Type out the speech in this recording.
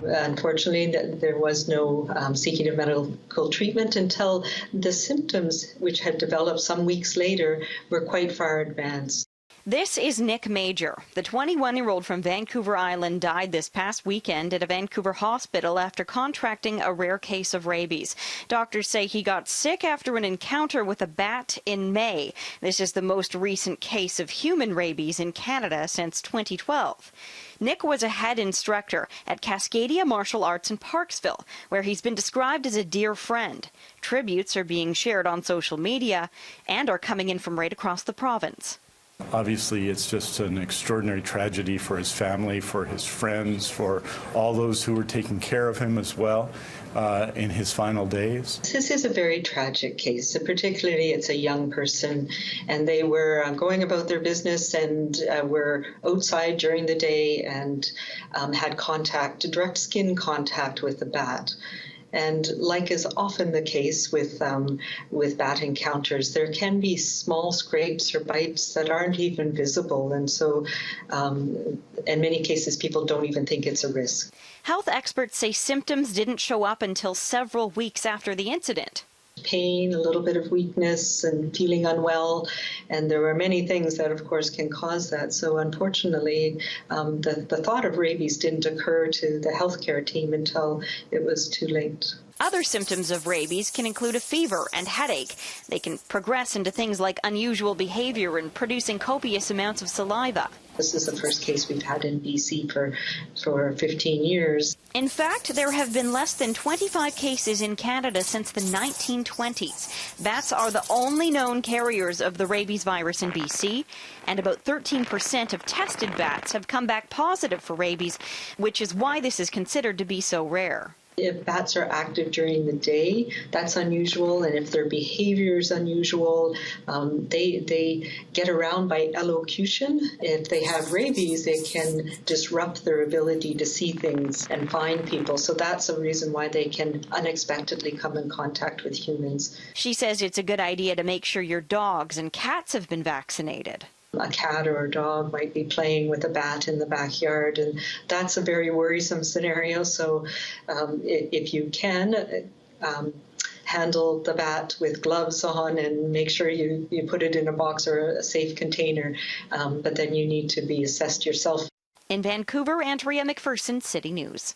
Unfortunately, there was no seeking of medical treatment until the symptoms, which had developed some weeks later, were quite far advanced. This is Nick Major. The 21-year-old from Vancouver Island died this past weekend at a Vancouver hospital after contracting a rare case of rabies. Doctors say he got sick after an encounter with a bat in May. This is the most recent case of human rabies in Canada since 2012. Nick was a head instructor at Cascadia Martial Arts in Parksville, where he's been described as a dear friend. Tributes are being shared on social media and are coming in from right across the province. Obviously, it's just an extraordinary tragedy for his family, for his friends, for all those who were taking care of him as well in his final days. This is a very tragic case, particularly it's a young person, and they were going about their business and were outside during the day and had contact, direct skin contact with the bat. And like is often the case with bat encounters, there can be small scrapes or bites that aren't even visible. And so in many cases, people don't even think it's a risk. Health experts say symptoms didn't show up until several weeks after the incident. Pain, a little bit of weakness and feeling unwell. And there are many things that, of course, can cause that. So unfortunately, the thought of rabies didn't occur to the healthcare team until it was too late. Other symptoms of rabies can include a fever and headache. They can progress into things like unusual behavior and producing copious amounts of saliva. This is the first case we've had in BC for 15 years. In fact, there have been less than 25 cases in Canada since the 1920s. Bats are the only known carriers of the rabies virus in BC, and about 13% of tested bats have come back positive for rabies, which is why this is considered to be so rare. If bats are active during the day, that's unusual, and if their behavior is unusual, they get around by elocution. If they have rabies, they can disrupt their ability to see things and find people. So that's a reason why they can unexpectedly come in contact with humans. She says it's a good idea to make sure your dogs and cats have been vaccinated. A cat or a dog might be playing with a bat in the backyard, and that's a very worrisome scenario. So if you can, handle the bat with gloves on and make sure you put it in a box or a safe container, but then you need to be assessed yourself. In Vancouver, Andrea Macpherson, City News.